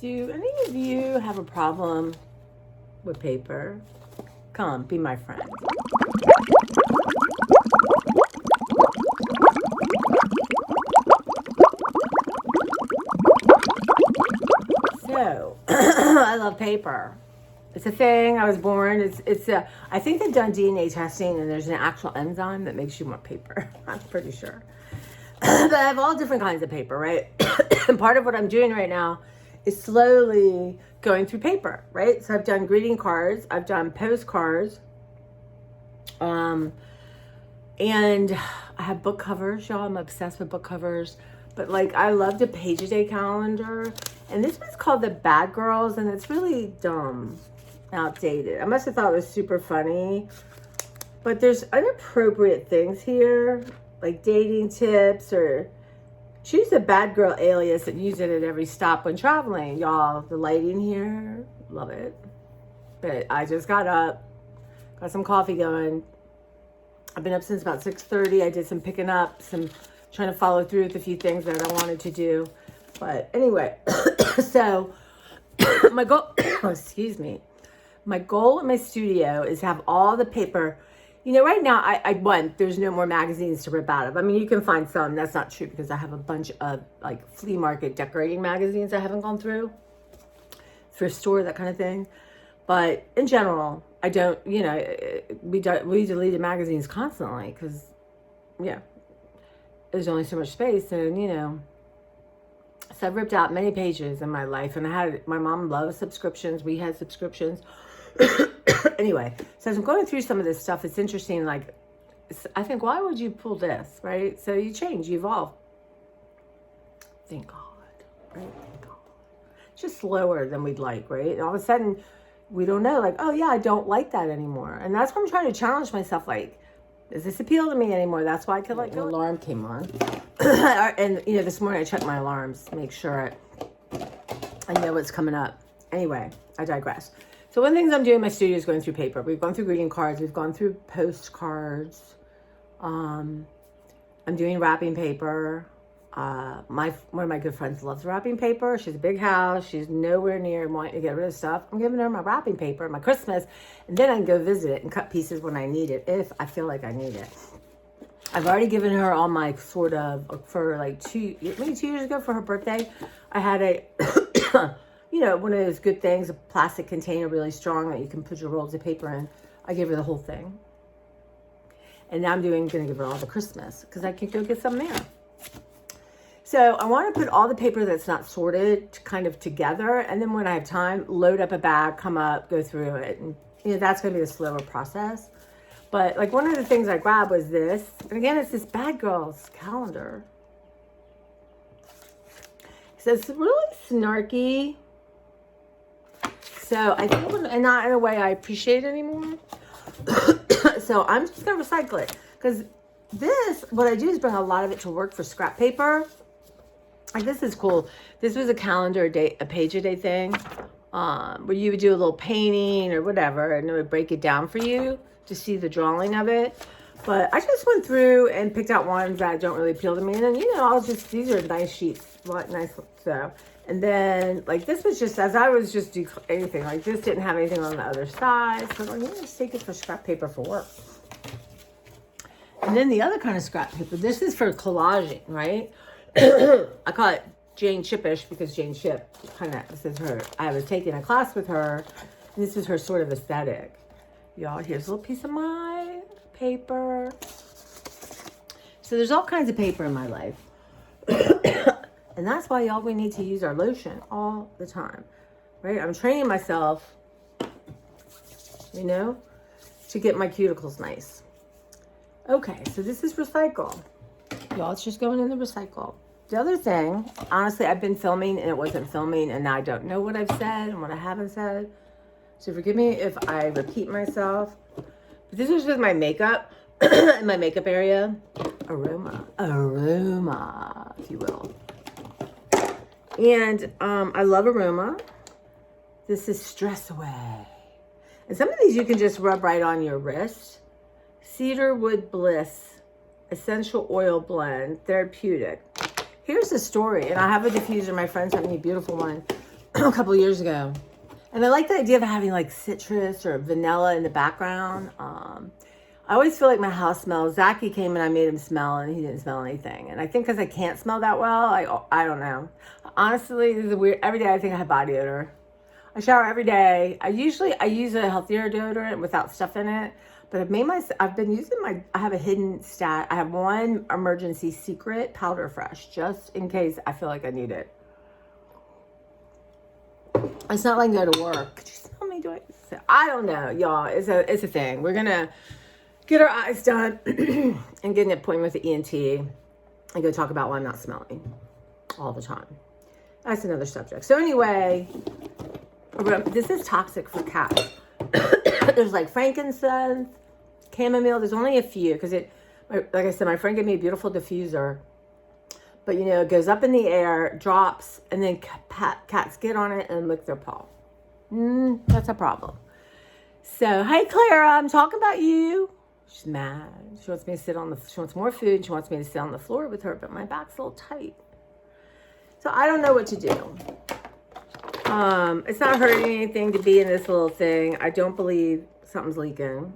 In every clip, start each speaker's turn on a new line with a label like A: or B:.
A: Do any of you have a problem with paper? Come, be my friend. So, I love paper. It's a thing. I was born. I think they've done DNA testing and there's an actual enzyme that makes you want paper. I'm pretty sure. But I have all different kinds of paper, right? And part of what I'm doing right now is slowly going through paper, right? So I've done greeting cards, I've done postcards, and I have book covers, y'all. I'm obsessed with book covers. But like, I loved a page a day calendar, and this one's called the Bad Girls, and it's really dumb, outdated. I must have thought it was super funny, but there's inappropriate things here, like dating tips, or choose a bad girl alias and use it at every stop when traveling. Y'all, the lighting here, love it. But I just got up, got some coffee going. I've been up since about 6:30. I did some picking up, trying to follow through with a few things that I wanted to do. But anyway, so my goal, excuse me, my goal in my studio is to have all the paper. You know, right now, there's no more magazines to rip out of. I mean, you can find some. That's not true because I have a bunch of like flea market decorating magazines I haven't gone through. Thrift store, that kind of thing. But in general, I don't, you know, we deleted magazines constantly because, yeah, there's only so much space. And, you know, so I've ripped out many pages in my life. And my mom loves subscriptions. We had subscriptions. Anyway, so as I'm going through some of this stuff, it's interesting. Like, I think, why would you pull this, right? So you change, you evolve. Thank God, right? Thank God. It's just slower than we'd like, right? And all of a sudden, we don't know, like, oh yeah, I don't like that anymore. And that's what I'm trying to challenge myself. Like, does this appeal to me anymore? That's why I could let go. An alarm came on. And, you know, this morning I checked my alarms to make sure I know what's coming up. Anyway, I digress. So one of the things I'm doing in my studio is going through paper. We've gone through greeting cards. We've gone through postcards. I'm doing wrapping paper. One of my good friends loves wrapping paper. She's a big house. She's nowhere near wanting to get rid of stuff. I'm giving her my wrapping paper, my Christmas, and then I can go visit it and cut pieces when I need it, if I feel like I need it. I've already given her all my for like 2 years ago for her birthday. I had a... you know, one of those good things, a plastic container really strong that you can put your rolls of paper in. I gave her the whole thing. And now I'm going to give her all the Christmas because I can go get some there. So I want to put all the paper that's not sorted kind of together. And then when I have time, load up a bag, come up, go through it. And, you know, that's going to be a slower process. But like one of the things I grabbed was this. And again, it's this Bad Girls calendar. So it's really snarky. So I think, and not in a way I appreciate anymore. So I'm just going to recycle it. Because what I do is bring a lot of it to work for scrap paper. Like, this is cool. This was a calendar a page a day thing. Where you would do a little painting or whatever. And it would break it down for you to see the drawing of it. But I just went through and picked out ones that don't really appeal to me. And then, you know, these are nice sheets. Nice, so. And then, like, this was just, as I was just doing anything, like, this didn't have anything on the other side. So I'm like, let me just take it for scrap paper for work. And then the other kind of scrap paper, this is for collaging, right? I call it Jane Chippish because Jane Chip, this is her. I was taking a class with her, and this is her sort of aesthetic. Y'all, here's a little piece of my paper. So there's all kinds of paper in my life. And that's why, y'all, we need to use our lotion all the time, right? I'm training myself, you know, to get my cuticles nice. Okay, so this is recycle. Y'all, it's just going in the recycle. The other thing, honestly, I've been filming and it wasn't filming, and now I don't know what I've said and what I haven't said. So forgive me if I repeat myself. But this was with my makeup, in my makeup area. Aroma, if you will. And I love Aroma. This is Stress Away. And some of these you can just rub right on your wrist. Cedarwood Bliss Essential Oil Blend, Therapeutic. Here's the story. And I have a diffuser. My friend sent me a beautiful one. a couple years ago. And I like the idea of having like citrus or vanilla in the background. I always feel like my house smells. Zachy came and I made him smell and he didn't smell anything. And I think because I can't smell that well, I don't know. Honestly, this is weird. Every day I think I have body odor. I shower every day. I use a healthier deodorant without stuff in it. But I've been using I have a hidden stat. I have one emergency secret Powder Fresh just in case I feel like I need it. It's not like I go to work. Could you smell me doing this? I don't know, y'all. It's a thing. We're gonna get our eyes done and get an appointment with the ENT and go talk about why I'm not smelling all the time. That's another subject. So anyway, this is toxic for cats. There's like frankincense, chamomile. There's only a few because like I said, my friend gave me a beautiful diffuser. But, you know, it goes up in the air, drops, and then cats get on it and lick their paw. That's a problem. So, hey, Clara, I'm talking about you. She's mad. She wants me to she wants more food. She wants me to sit on the floor with her, but my back's a little tight. So, I don't know what to do. It's not hurting anything to be in this little thing. I don't believe something's leaking.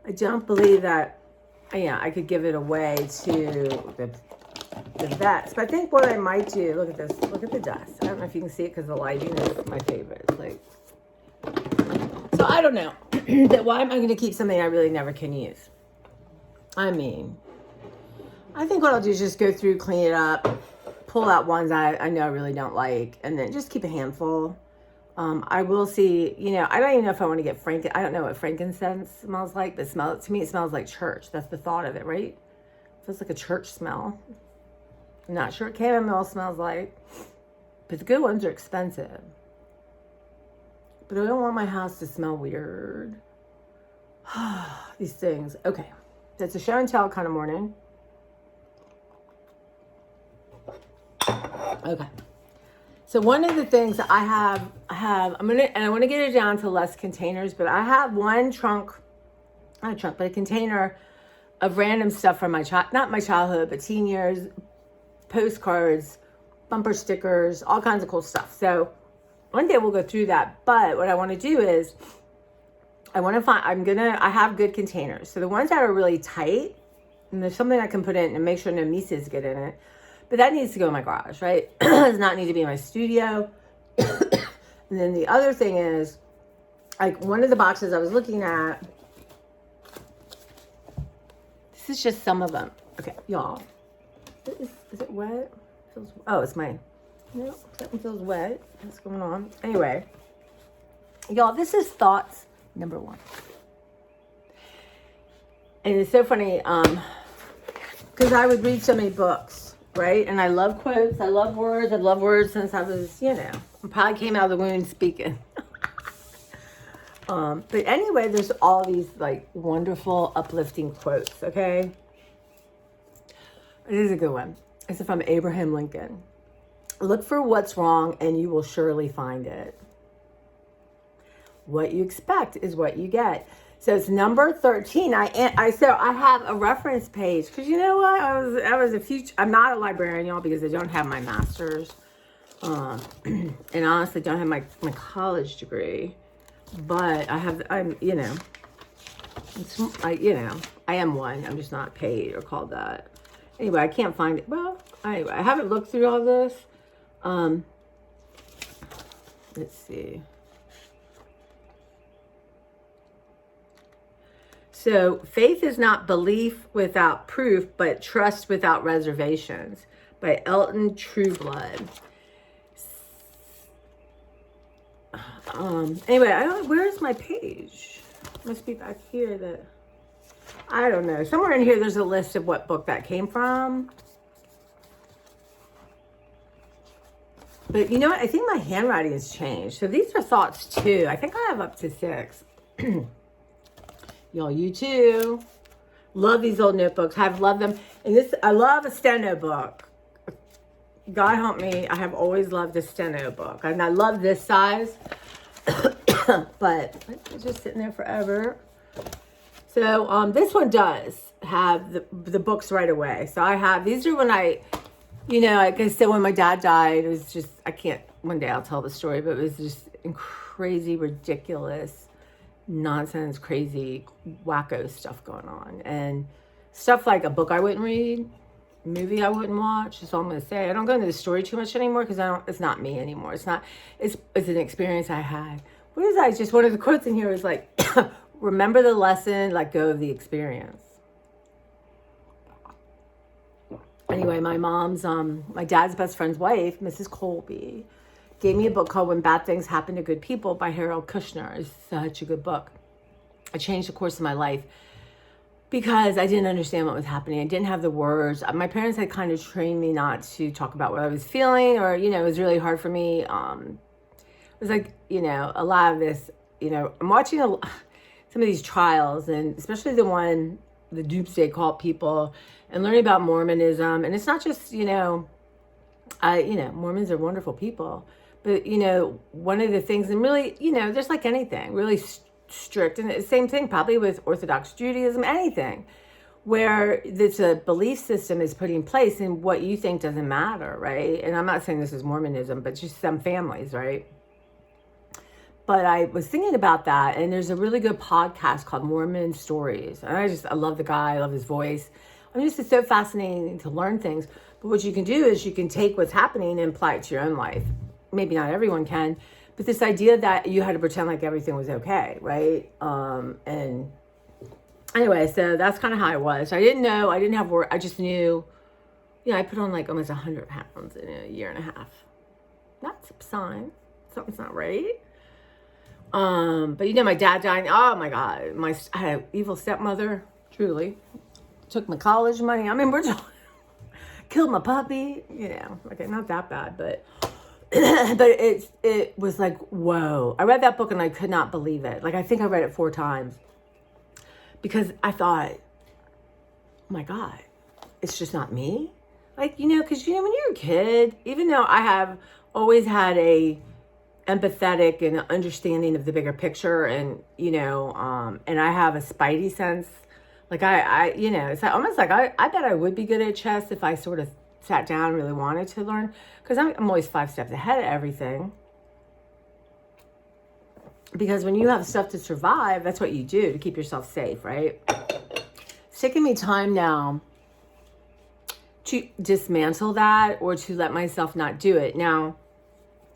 A: I don't believe that, I could give it away to the vets. But I think what I might do, look at this, look at the dust. I don't know if you can see it because the lighting is my favorite. So I don't know. Why am I going to keep something I really never can use? I mean, I think what I'll do is just go through, clean it up, pull out ones I know I really don't like, and then just keep a handful. I will see, I don't even know if I want to get I don't know what frankincense smells like, but to me it smells like church. That's the thought of it, right? It feels like a church smell. I'm not sure what chamomile smells like, but the good ones are expensive. But I don't want my house to smell weird. These things. Okay. It's a show and tell kind of morning. Okay. So one of the things that I want to get it down to less containers, but I have one a container of random stuff from not my childhood, but teen years, postcards, bumper stickers, all kinds of cool stuff. So one day we'll go through that. But what I want to do is I have good containers. So the ones that are really tight, and there's something I can put in and make sure no mices get in it. But that needs to go in my garage, right? It does not need to be in my studio. And then the other thing is, like one of the boxes I was looking at, this is just some of them. Okay, y'all. Is it wet? It's mine. No, something feels wet. What's going on? Anyway, y'all, this is thoughts number 1. And it's so funny, because I would read so many books. Right? And I love quotes. I love words. I've loved words since I was, I probably came out of the womb speaking. But anyway, there's all these like wonderful, uplifting quotes, okay? This is a good one. It's from Abraham Lincoln. Look for what's wrong and you will surely find it. What you expect is what you get. So it's number 13. I have a reference page because you know what? I'm not a librarian, y'all, because I don't have my master's, and honestly don't have my college degree. But I am one. I'm just not paid or called that. Anyway, I can't find it. Well, anyway, I haven't looked through all this. Let's see. So, faith is not belief without proof, but trust without reservations, by Elton Trueblood. Anyway, where's my page? Must be back here. I don't know. Somewhere in here, there's a list of what book that came from. But you know what? I think my handwriting has changed. So these are thoughts too. I think I have up to 6. Y'all, you too. Love these old notebooks. I've loved them. And I love a steno book. God help me. I have always loved a steno book. And I love this size. But it's just sitting there forever. So this one does have the books right away. So these are when I You know, like I said, when my dad died, it was just, I can't, one day I'll tell the story, but it was just crazy, ridiculous, nonsense, crazy, wacko stuff going on. And stuff like a book I wouldn't read, movie I wouldn't watch, is all I'm going to say. I don't go into the story too much anymore because it's not me anymore. It's not, it's an experience I had. What is that? Just one of the quotes in here is like, remember the lesson, let go of the experience. Anyway, my dad's best friend's wife, Mrs. Colby, gave me a book called When Bad Things Happen to Good People by Harold Kushner. It's such a good book. It changed the course of my life because I didn't understand what was happening. I didn't have the words. My parents had kind of trained me not to talk about what I was feeling, or, you know, it was really hard for me. It was like, you know, a lot of this, you know, I'm watching some of these trials, and especially the doomsday cult people, and learning about Mormonism. And it's not just, you know, Mormons are wonderful people, but, you know, one of the things, and really, you know, just like anything, really strict, and the same thing probably with Orthodox Judaism, anything, where this a belief system is put in place and what you think doesn't matter, right? And I'm not saying this is Mormonism, but just some families, right? But I was thinking about that, and there's a really good podcast called Mormon Stories. And I love the guy, I love his voice. I mean, it's so fascinating to learn things. But what you can do is you can take what's happening and apply it to your own life. Maybe not everyone can, but this idea that you had to pretend like everything was okay, right? And anyway, so that's kind of how I was. I didn't know, I didn't have work. I just knew, you know, I put on like almost 100 pounds in a year and a half. That's a sign. Something's not right. But you know, my dad died. Oh my God. I had an evil stepmother, truly. Took my college money. I mean, we're just killed my puppy, you know, okay, not that bad, but but it was like, whoa. I read that book and I could not believe it. Like, I think I read it 4 times because I thought, oh my God, it's just not me. Like, you know, because, you know, when you're a kid, even though I have always had a empathetic and understanding of the bigger picture, and, you know, and I have a spidey sense. Like I you know, it's almost like I bet I would be good at chess if I sort of sat down and really wanted to learn, because I'm always 5 steps ahead of everything. Because when you have stuff to survive, that's what you do to keep yourself safe, right? It's taking me time now to dismantle that, or to let myself not do it. Now,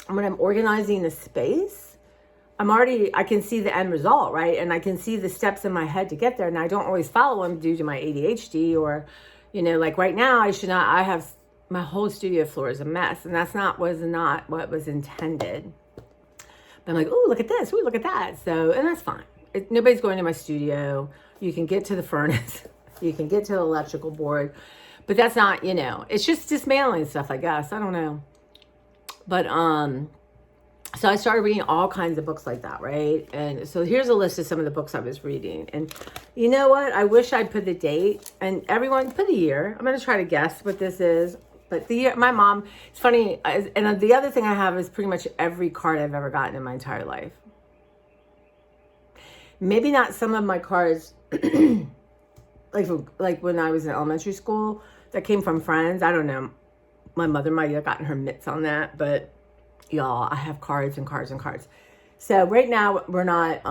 A: when I'm organizing the space, I can see the end result, right? And I can see the steps in my head to get there. And I don't always follow them due to my ADHD, or, you know, like right now, I have my whole studio floor is a mess, and was not what was intended. But I'm like, oh, look at this. Oh, look at that. So, and that's fine. Nobody's going to my studio. You can get to the furnace. You can get to the electrical board. But that's not, you know, it's just dismantling stuff, I guess. I don't know. But, so I started reading all kinds of books like that, right? And so here's a list of some of the books I was reading. And you know what? I wish I'd put the date, and everyone put a year. I'm going to try to guess what this is. But the year, my mom, it's funny. And the other thing I have is pretty much every card I've ever gotten in my entire life. Maybe not some of my cards, like when I was in elementary school, that came from friends. I don't know. My mother might have gotten her mitts on that, but y'all, I have cards and cards and cards. So right now we're not,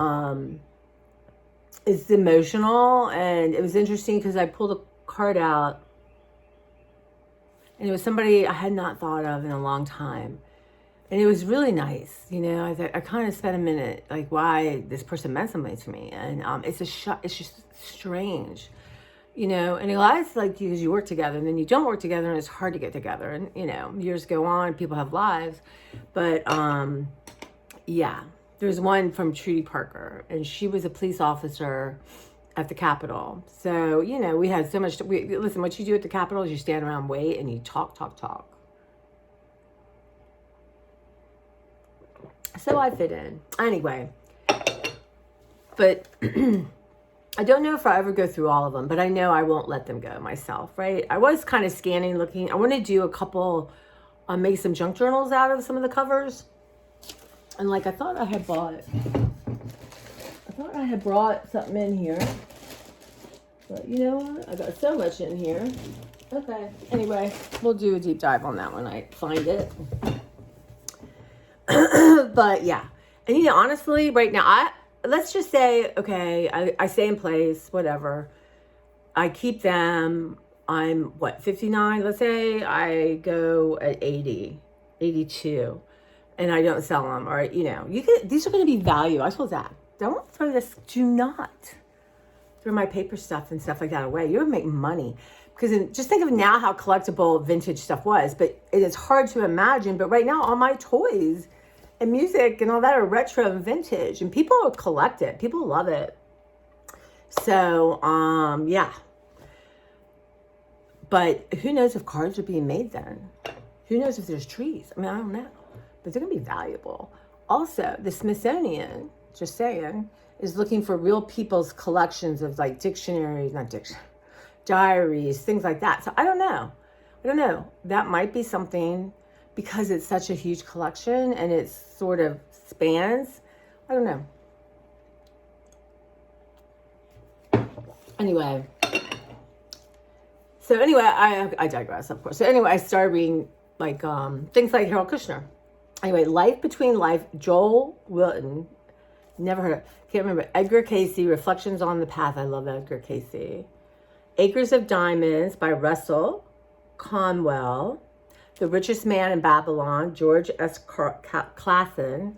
A: it's emotional, and it was interesting because I pulled a card out, and it was somebody I had not thought of in a long time. And it was really nice. You know, I kind of spent a minute, like, why this person meant something to me. And it's just strange. You know, and a lot of like you work together, and then you don't work together, and it's hard to get together. And, you know, years go on, people have lives. But, yeah, there's one from Trudy Parker, and she was a police officer at the Capitol. So, you know, we had so much, listen, what you do at the Capitol is you stand around, wait, and you talk. So I fit in. Anyway, but I don't know if I'll ever go through all of them, but I know I won't let them go myself, right? I was kind of scanning, looking. I want to do a couple, make some junk journals out of some of the covers. And like, I thought I had brought something in here. But you know what? I got so much in here. Okay. Anyway, we'll do a deep dive on that when I find it. But yeah. And you know, honestly, right now, let's just say, okay, I stay in place, whatever. I keep them. I'm what, 59? Let's say I go at 80, 82, and I don't sell them, or you know, these are going to be value. I suppose that. Don't throw this. Do not throw my paper stuff and stuff like that away. You're going to make money. Because just think of now how collectible vintage stuff was, but it is hard to imagine. But right now, all my toys and music and all that are retro and vintage, and people collect it. People love it. So, yeah. But who knows if cards are being made then? Who knows if there's trees? I mean, I don't know. But they're going to be valuable. Also, the Smithsonian, just saying, is looking for real people's collections of like dictionaries, diaries, things like that. So I don't know. That might be something because it's such a huge collection and it sort of spans. I don't know. Anyway. So anyway, I digress, of course. So anyway, I started reading like things like Harold Kushner. Anyway, Life Between Life, Joel Wilton. Never heard of it. Can't remember. Edgar Cayce, Reflections on the Path. I love Edgar Cayce. Acres of Diamonds by Russell Conwell. The Richest Man in Babylon, George S. Clason.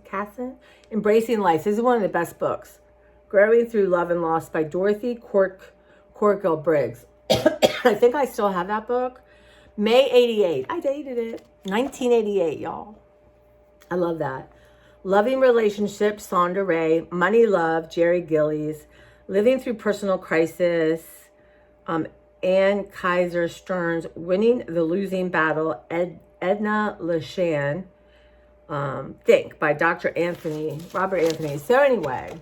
A: Embracing Life. This is one of the best books. Growing Through Love and Loss by Dorothy Corkill Briggs. I think I still have that book. May 88. I dated it. 1988, y'all. I love that. Loving Relationships, Sonda Ray. Money Love, Jerry Gillies. Living Through Personal Crisis, Ann Kaiser Stearns. Winning the Losing Battle, Edna Leshan. Think by Robert Anthony. So anyway,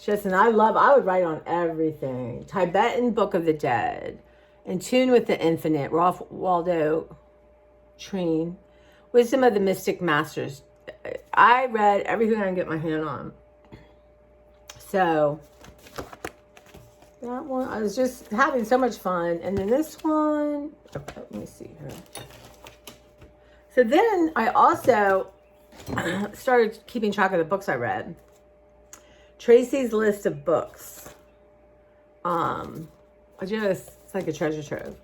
A: I would write on everything. Tibetan Book of the Dead. In Tune with the Infinite, Ralph Waldo Trine. Wisdom of the Mystic Masters. I read everything I can get my hand on. So, that one, I was just having so much fun. And then this one, okay, let me see here. So then I also started keeping track of the books I read. Tracy's List of Books. It's like a treasure trove.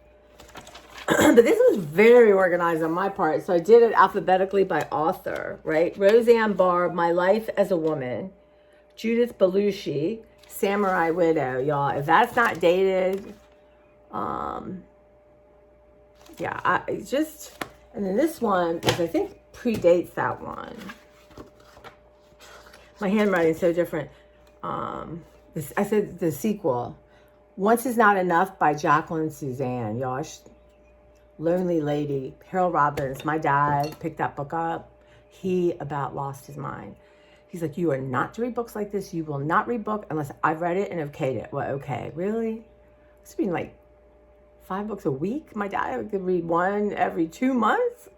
A: But this was very organized on my part. So I did it alphabetically by author, right? Roseanne Barr, My Life as a Woman. Judith Belushi, Samurai Widow. Y'all, if that's not dated, yeah, and then this one, is I think predates that one. My handwriting's so different. I said the sequel. Once Is Not Enough by Jacqueline Suzanne. Y'all, Lonely Lady. Harold Robbins. My dad picked that book up. He about lost his mind. He's like, you are not to read books like this. You will not read book unless I've read it and okayed it. Well, okay, really? It's been like 5 books a week. My dad could read one every 2 months.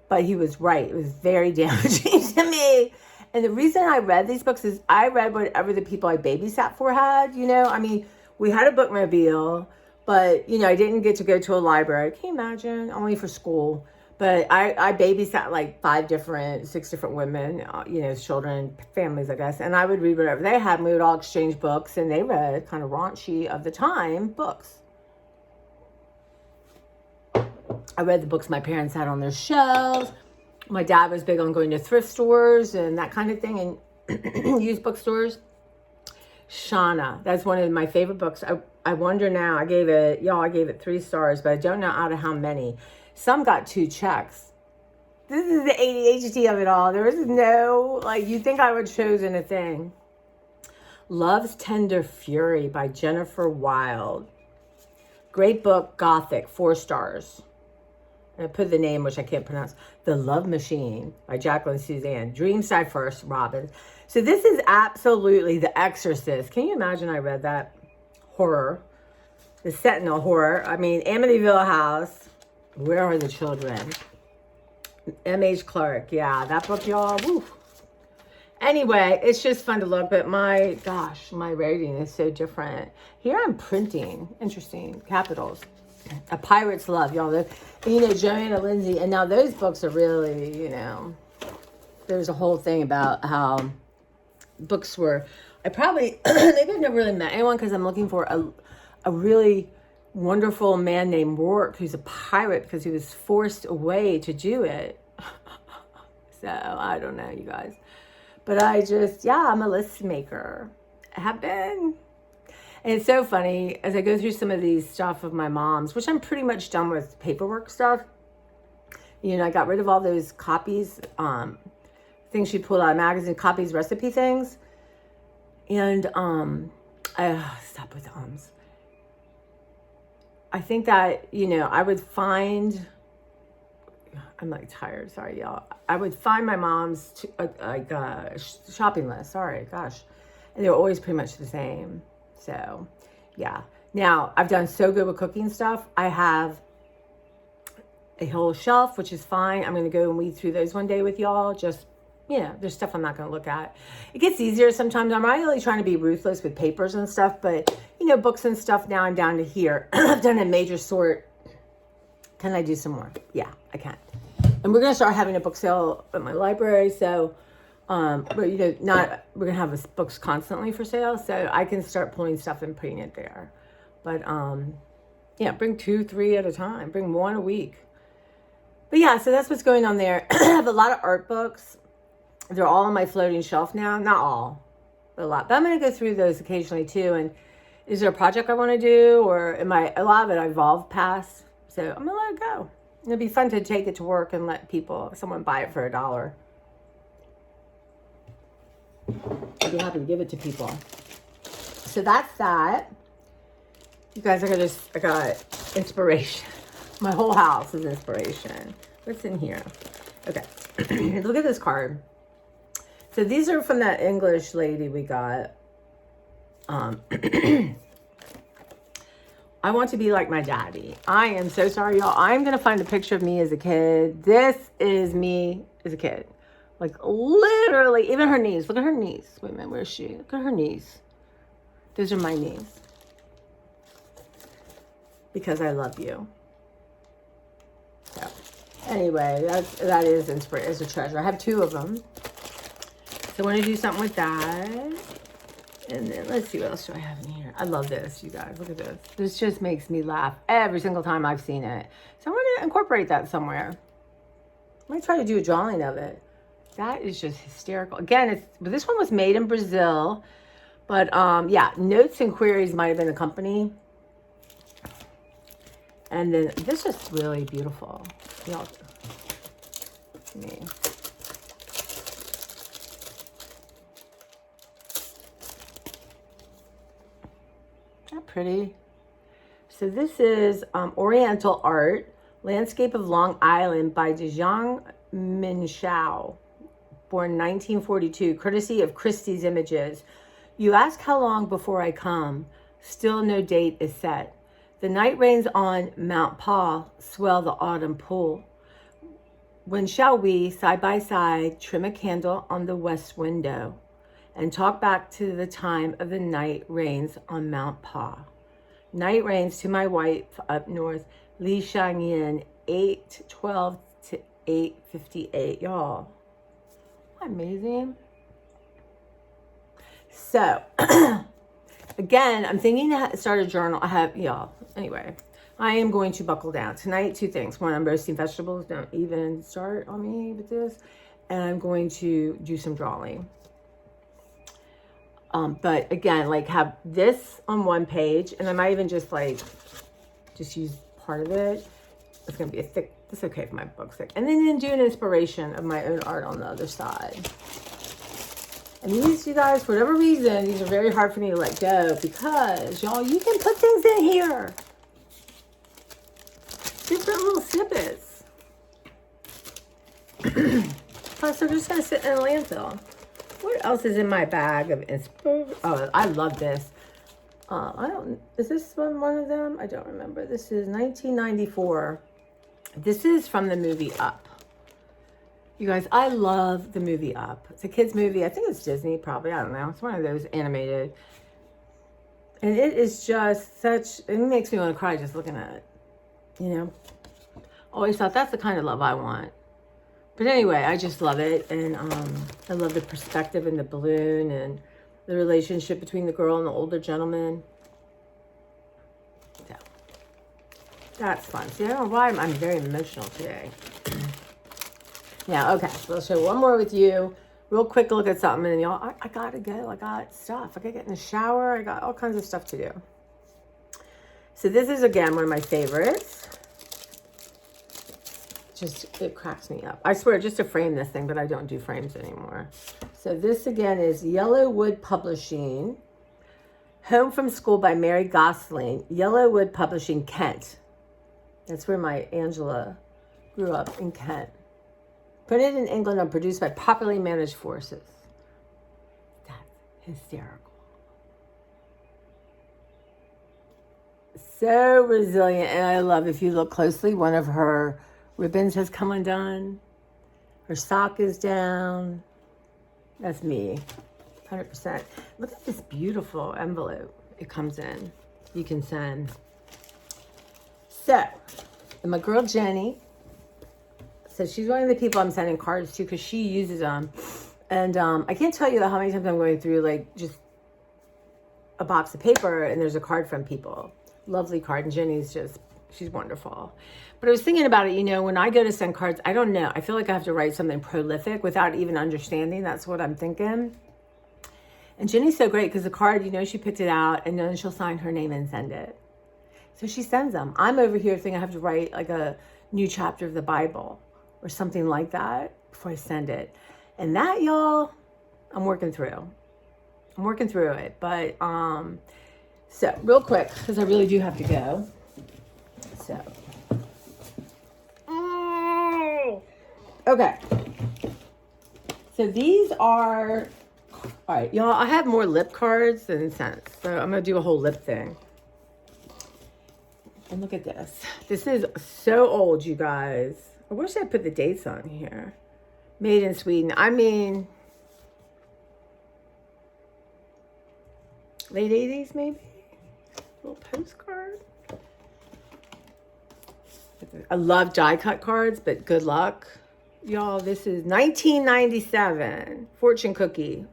A: But he was right. It was very damaging to me. And the reason I read these books is I read whatever the people I babysat for had, you know. I mean, we had a bookmobile, but, you know, I didn't get to go to a library. Can you imagine? Only for school. But I babysat like 6 different women, you know, children, families, I guess. And I would read whatever they had. And we would all exchange books. And they read kind of raunchy of the time books. I read the books my parents had on their shelves. My dad was big on going to thrift stores and that kind of thing, and used bookstores. Shauna, that's one of my favorite books. I wonder now, I gave it 3 stars, but I don't know out of how many. Some got 2 checks. This is the ADHD of it all. There is no, like, you think I would have chosen a thing. Love's Tender Fury by Jennifer Wilde. Great book, Gothic, 4 stars. And I put the name, which I can't pronounce. The Love Machine by Jacqueline Suzanne. Dreams Die First, Robbins. So this is absolutely The Exorcist. Can you imagine I read that? Horror. The Sentinel horror. I mean, Amityville House. Where Are the Children? M.H. Clark. Yeah, that book, y'all. Woo. Anyway, it's just fun to look, but my gosh, my writing is so different. Here I'm printing, interesting, capitals. A Pirate's Love, y'all. You know, Joanna Lindsay, and now those books are really, you know, there's a whole thing about how books were, I probably, maybe I've never really met anyone because I'm looking for a really wonderful man named Rourke who's a pirate because he was forced away to do it. So, I don't know, you guys. But I'm a list maker. I have been. And it's so funny, as I go through some of these stuff of my mom's, which I'm pretty much done with paperwork stuff. You know, I got rid of all those copies, things she pulled out of magazine, copies, recipe things. And stop with the ums. I think that, you know, I would find, I'm like tired, sorry y'all. I would find my mom's shopping list, sorry, gosh. And they were always pretty much the same. So, yeah. Now, I've done so good with cooking stuff. I have a whole shelf, which is fine. I'm going to go and weed through those one day with y'all. Just, you know, there's stuff I'm not going to look at. It gets easier sometimes. I'm not really trying to be ruthless with papers and stuff, but, you know, books and stuff, now I'm down to here. I've done a major sort. Can I do some more? Yeah, I can. And we're going to start having a book sale at my library, so... but you know, we're gonna have books constantly for sale, so I can start pulling stuff and putting it there. But yeah, bring 2, 3 at a time. Bring 1 a week. But yeah, so that's what's going on there. I have a lot of art books. They're all on my floating shelf now. Not all, but a lot. But I'm gonna go through those occasionally too. And is there a project I want to do, or a lot of it I evolved past? So I'm gonna let it go. It'd be fun to take it to work and let someone buy it for $1. I'd be happy to give it to people. So that's that. You guys, I got inspiration. My whole house is inspiration. What's in here? Okay. Look at this card. So these are from that English lady we got. I want to be like my daddy. I am so sorry, y'all. I'm going to find a picture of me as a kid. This is me as a kid. Like, literally, even her knees. Look at her knees. Wait a minute, where is she? Look at her knees. Those are my knees. Because I love you. So, anyway, that is inspiration, is a treasure. I have 2 of them. So, I want to do something with that. And then, let's see, what else do I have in here? I love this, you guys. Look at this. This just makes me laugh every single time I've seen it. So, I want to incorporate that somewhere. I'm going to try to do a drawing of it. That is just hysterical. Again, this one was made in Brazil. But, yeah, Notes and Queries might have been the company. And then this is really beautiful. Y'all, me. Not pretty. So this is Oriental Art, Landscape of Long Island by Zhang Minshao. Born 1942, courtesy of Christie's Images. You ask how long before I come, still no date is set. The night rains on Mount Pa swell the autumn pool. When shall we, side by side, trim a candle on the west window and talk back to the time of the night rains on Mount Pa? Night rains to my wife up north, Li Shangyin, 8:12 to 8:58, y'all. Amazing. So, again, I'm thinking to start a journal. Anyway, I am going to buckle down. Tonight, 2 things. 1, I'm roasting vegetables. Don't even start on me with this. And I'm going to do some drawing. But again, like have this on 1 page. And I might even just use part of it. It's going to be a thick, it's okay for my book's thick. And then do an inspiration of my own art on the other side. And these, you guys, for whatever reason, these are very hard for me to let go because, y'all, you can put things in here. Different little snippets. Plus, they're just going to sit in a landfill. What else is in my bag of inspiration? Oh, I love this. Is this one of them? I don't remember. This is 1994. This is from the movie Up. You guys, I love the movie Up. It's a kid's movie. I think it's Disney, probably. I don't know. It's one of those animated. And it is just such, it makes me want to cry just looking at it. You know? Always thought that's the kind of love I want. But anyway, I just love it. And I love the perspective in the balloon and the relationship between the girl and the older gentleman. So, that's fun. See, I don't know why I'm very emotional today. Now, okay, so I'll show one more with you. Real quick look at something, and y'all, I gotta go. I got stuff. I gotta get in the shower. I got all kinds of stuff to do. So this is, again, one of my favorites. Just, it cracks me up. I swear, just to frame this thing, but I don't do frames anymore. So this, again, is Yellowwood Publishing. Home from School by Mary Gosling. Yellowwood Publishing, Kent. That's where my Angela grew up, in Kent. Printed in England and produced by Popularly Managed Forces. That's hysterical. So resilient. And I love, if you look closely, one of her ribbons has come undone. Her sock is down. That's me. 100%. Look at this beautiful envelope it comes in. You can send. So, and my girl Jenny. So she's one of the people I'm sending cards to because she uses them. And I can't tell you how many times I'm going through like just a box of paper and there's a card from people. Lovely card. And Jenny's just, she's wonderful. But I was thinking about it, you know, when I go to send cards, I don't know. I feel like I have to write something prolific without even understanding. That's what I'm thinking. And Jenny's so great because the card, you know, she picked it out and then she'll sign her name and send it. So she sends them. I'm over here thinking I have to write like a new chapter of the Bible or something like that before I send it. And that, y'all, I'm working through. I'm working through it. But, so real quick, because I really do have to go. So. Okay. So these are, all right, y'all, I have more lip cards than scents. So I'm going to do a whole lip thing. And look at this. This is so old, you guys. I wish I put the dates on here. Made in Sweden. I mean, late 80s maybe? A little postcard. I love die cut cards, but good luck. Y'all, this is 1997 fortune cookie.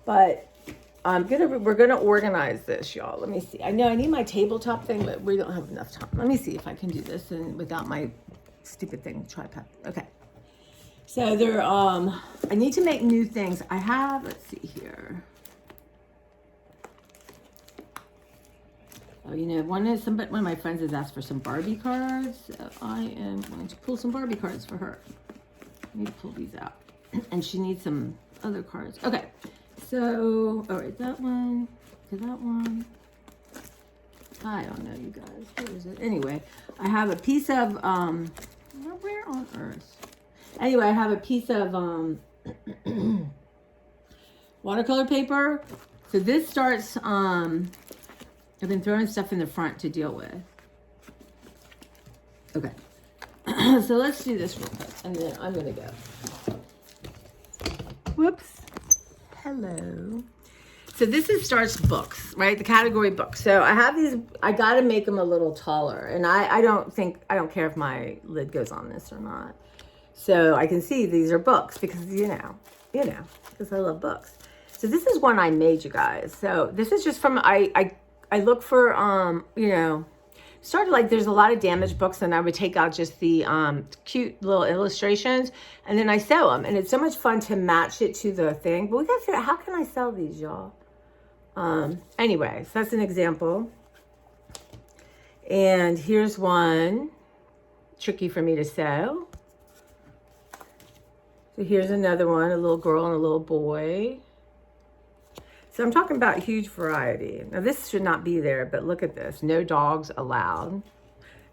A: But we're gonna organize this, y'all. Let me see. I know I need my tabletop thing, but we don't have enough time. Let me see if I can do this and without my stupid thing, tripod. Okay. So there, I need to make new things. I have, let's see here. Oh, you know, one of my friends has asked for some Barbie cards. So I am going to pull some Barbie cards for her. I need to pull these out. And she needs some other cards. Okay. So, all right, that one, to that one. I don't know, you guys. What is it? Anyway, I have a piece of, where on earth? Anyway, I have a piece of watercolor paper. So this starts, I've been throwing stuff in the front to deal with. Okay. So let's do this real quick, and then I'm going to go. Whoops. Hello. So this is starts books, right? The category books. So I have these, I got to make them a little taller. And I don't care if my lid goes on this or not. So I can see these are books because, you know, because I love books. So this is one I made, you guys. So this is just from, I look for, you know, started like there's a lot of damaged books and I would take out just the cute little illustrations and then I sell them. And it's so much fun to match it to the thing. But we got to figure out, how can I sell these, y'all? Anyway, so that's an example. And here's one tricky for me to sew. So here's another one, a little girl and a little boy. So I'm talking about huge variety. Now this should not be there, but look at this. No dogs allowed.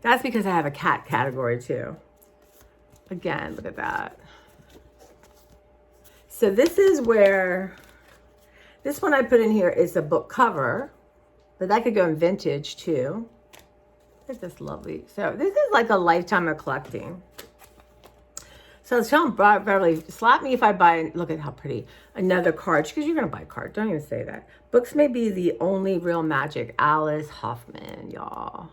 A: That's because I have a cat category too. Again, look at that. So this is where, this one I put in here is a book cover, but that could go in vintage too. Look at this lovely. So this is like a lifetime of collecting. So I was telling Beverly, slap me if I buy, look at how pretty, another card, because you're going to buy a card. Don't even say that. Books may be the only real magic. Alice Hoffman, y'all.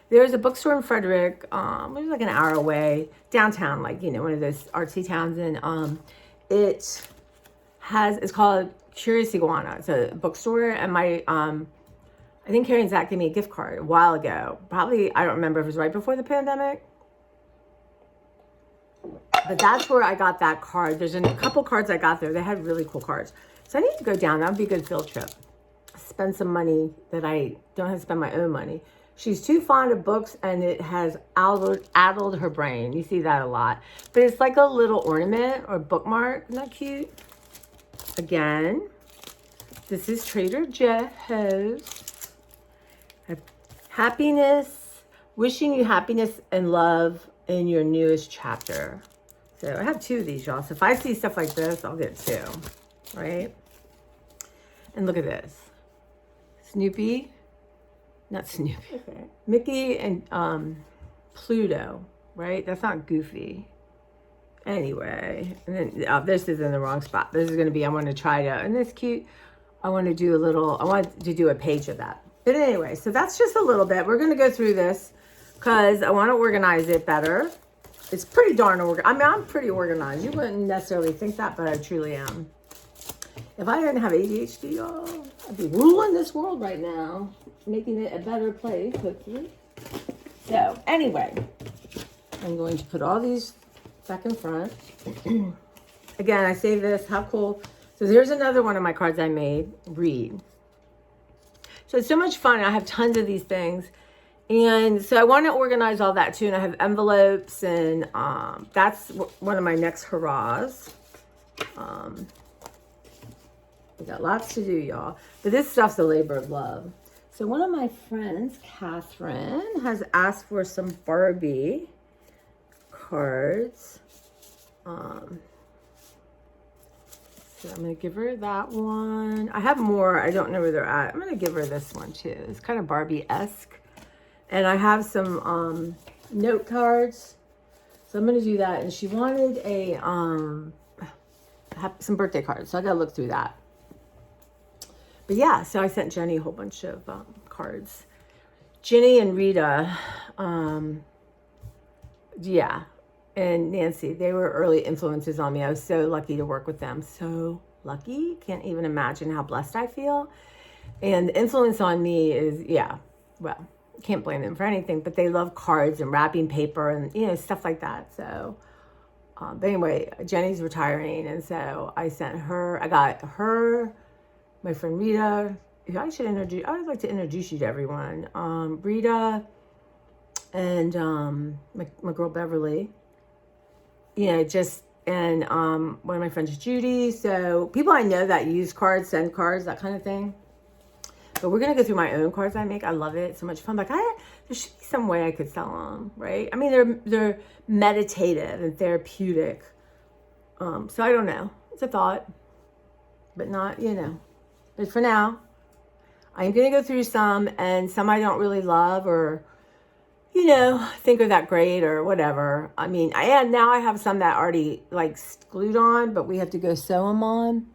A: There's a bookstore in Frederick, which is like an hour away, downtown, like, you know, one of those artsy towns. And it's called Curious Iguana. It's a bookstore. And I think Carrie and Zach gave me a gift card a while ago. Probably, I don't remember if it was right before the pandemic. But that's where I got that card. There's a couple cards I got there. They had really cool cards. So I need to go down. That would be a good field trip. Spend some money that I don't have to spend my own money. She's too fond of books, and it has addled her brain. You see that a lot. But it's like a little ornament or bookmark. Isn't that cute? Again, this is Trader Joe's. Happiness. Wishing you happiness and love in your newest chapter. So I have 2 of these, y'all. So if I see stuff like this, I'll get 2, right? And look at this. Snoopy, not Snoopy. Okay. Mickey and Pluto, right? That's not Goofy. Anyway, and then this is in the wrong spot. This is going to be, I want to try to, and this cute. I want to do a page of that. But anyway, so that's just a little bit. We're going to go through this because I want to organize it better. It's pretty darn organized. I mean, I'm pretty organized. You wouldn't necessarily think that, but I truly am. If I didn't have ADHD, y'all, I'd be ruling this world right now, making it a better place, hopefully. So, anyway, I'm going to put all these back in front. Again, I saved this. How cool. So, here's another one of my cards I made. Read. So, it's so much fun. I have tons of these things. And so I want to organize all that too. And I have envelopes, and that's one of my next hurrahs. We got lots to do, y'all. But this stuff's a labor of love. So one of my friends, Catherine, has asked for some Barbie cards. So I'm going to give her that one. I have more. I don't know where they're at. I'm going to give her this one too. It's kind of Barbie-esque. And I have some note cards. So I'm going to do that. And she wanted some birthday cards. So I got to look through that. But yeah, so I sent Jenny a whole bunch of cards. Ginny and Rita, yeah, and Nancy, they were early influences on me. I was so lucky to work with them. So lucky. Can't even imagine how blessed I feel. And the influence on me is, yeah, well, can't blame them for anything, but they love cards and wrapping paper and, you know, stuff like that. So, but anyway, Jenny's retiring. And so I got her, my friend Rita, who I would like to introduce you to everyone. Rita and my girl Beverly, you know, and one of my friends, Judy. So people I know that use cards, send cards, that kind of thing. But we're going to go through my own cards I make. I love it. It's so much fun. Like, there should be some way I could sell them, right? I mean, they're meditative and therapeutic. So I don't know. It's a thought. But not, you know. But for now, I'm going to go through some. And some I don't really love or, you know, think are that great or whatever. I mean, now I have some that already, like, glued on. But we have to go sew them on.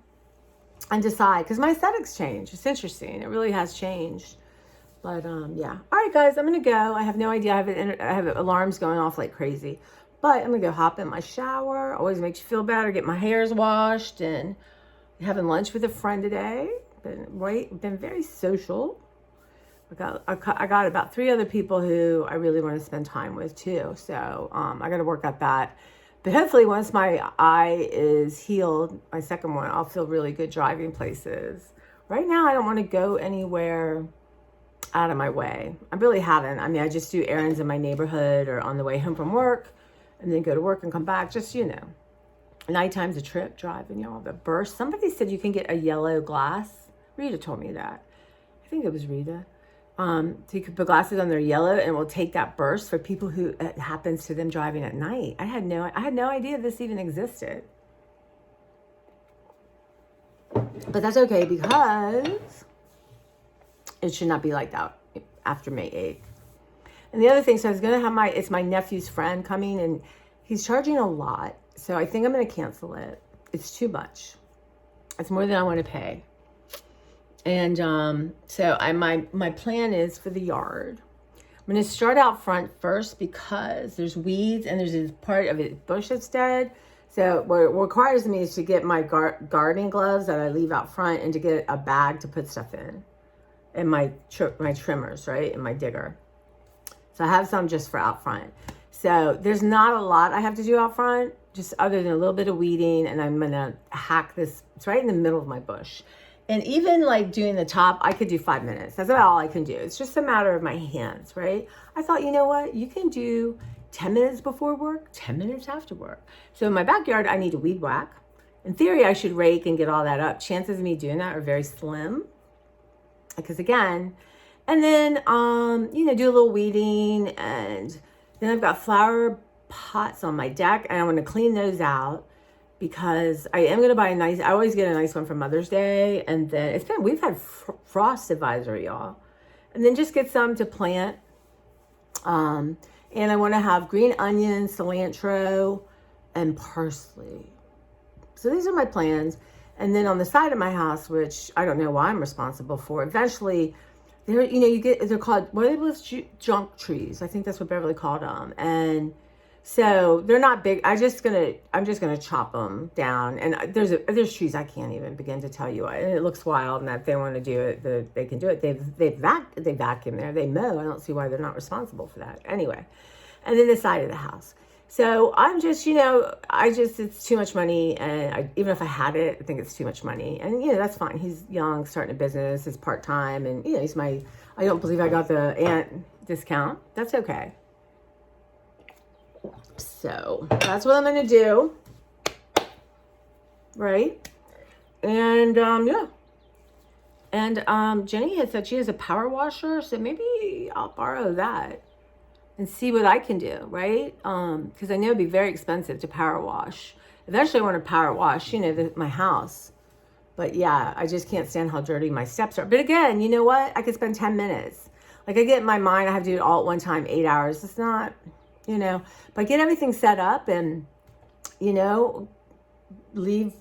A: And decide, because my aesthetics change. It's interesting. It really has changed. But yeah. All right, guys, I'm going to go. I have no idea. I have alarms going off like crazy. But I'm going to go hop in my shower. Always makes you feel better. Get my hairs washed. And having lunch with a friend today. Been very social. I got about 3 other people who I really want to spend time with too. So I got to work at that. But hopefully once my eye is healed, my second one, I'll feel really good driving places. Right now, I don't want to go anywhere out of my way. I really haven't. I mean, I just do errands in my neighborhood or on the way home from work and then go to work and come back. Just, you know, nighttime's a trip driving, y'all. The burst. Somebody said you can get a yellow glass. Rita told me that. I think it was Rita. So you could put glasses on, their yellow, and we'll take that burst for people who it happens to them driving at night. I had no idea this even existed. But that's okay because it should not be like that after May 8th. And the other thing, so I was going to have it's my nephew's friend coming, and he's charging a lot. So I think I'm going to cancel it. It's too much. It's more than I want to pay. And so my plan is for the yard. I'm going to start out front first because there's weeds and there's this part of it bush that's dead. So what it requires me is to get my gardening gloves that I leave out front and to get a bag to put stuff in. And my trimmers, right? And my digger. So I have some just for out front. So there's not a lot I have to do out front, just other than a little bit of weeding. And I'm going to hack this. It's right in the middle of my bush. And even like doing the top, I could do 5 minutes. That's about all I can do. It's just a matter of my hands, right? I thought, you know what? You can do 10 minutes before work, 10 minutes after work. So in my backyard, I need to weed whack. In theory, I should rake and get all that up. Chances of me doing that are very slim. Because again, and then, you know, do a little weeding. And then I've got flower pots on my deck. And I want to clean those out. Because I am going to buy a nice, I always get a nice one for Mother's Day. And then we've had frost advisory, y'all. And then just get some to plant. And I want to have green onion, cilantro, and parsley. So these are my plans. And then on the side of my house, which I don't know why I'm responsible for, eventually, they're called, what are those junk trees? I think that's what Beverly called them. And so they're not big. I'm just gonna chop them down. And there's trees I can't even begin to tell you. And it looks wild, and that if they want to do it, they can do it. They vacuum there. They mow. I don't see why they're not responsible for that. Anyway, and then the side of the house. So I'm just, it's too much money. And even if I had it, I think it's too much money. And, that's fine. He's young, starting a business, it's part-time. And, I don't believe I got the aunt discount. That's okay. So that's what I'm going to do. Right. And, yeah. And, Jenny had said she has a power washer. So maybe I'll borrow that. And see what I can do, right? Because I know it'd be very expensive to power wash. Eventually I want to power wash, my house. But yeah, I just can't stand how dirty my steps are. But again, you know what? I could spend 10 minutes. Like I get in my mind, I have to do it all at one time, 8 hours. It's not, but I get everything set up and, leave,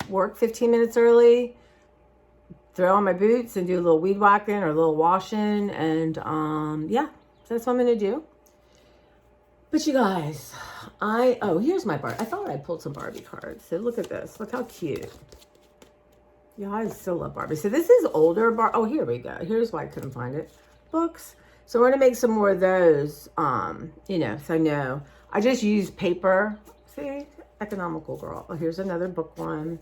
A: work 15 minutes early, throw on my boots and do a little weed whacking or a little washing. And yeah. So that's what I'm going to do. But you guys, here's my Barbie. I thought I pulled some Barbie cards. So look at this. Look how cute. Yeah, I still love Barbie. So this is older Barbie. Oh, here we go. Here's why I couldn't find it. Books. So we're going to make some more of those, so I know. I just use paper. See? Economical girl. Oh, here's another book one.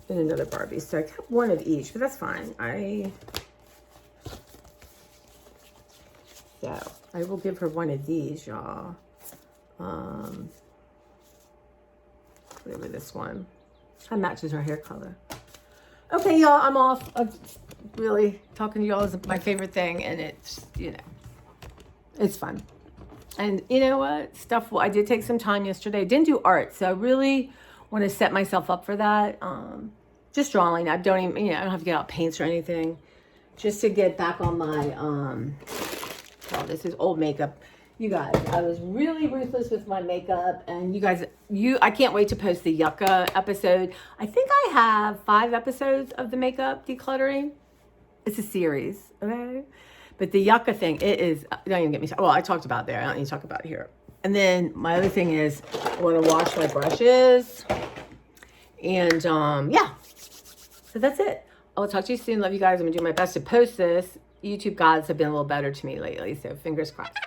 A: And another Barbie. So I kept one of each, but that's fine. So I will give her one of these, y'all. Whatever this one. That matches her hair color. Okay, y'all, I'm off. I'm really talking to y'all is my favorite thing, and it's, it's fun. And you know what? I did take some time yesterday. I didn't do art, so I really want to set myself up for that. Just drawing. I don't even, I don't have to get out paints or anything. Just to get back on my, this is old makeup. You guys, I was really ruthless with my makeup. And you guys, I can't wait to post the Yucca episode. I think I have 5 episodes of the makeup decluttering. It's a series, okay? But the Yucca thing, it is, don't even get me started. Well, I talked about it there. I don't need to talk about it here. And then my other thing is I want to wash my brushes. And yeah, so that's it. I'll talk to you soon. Love you guys. I'm going to do my best to post this. YouTube gods have been a little better to me lately, so fingers crossed.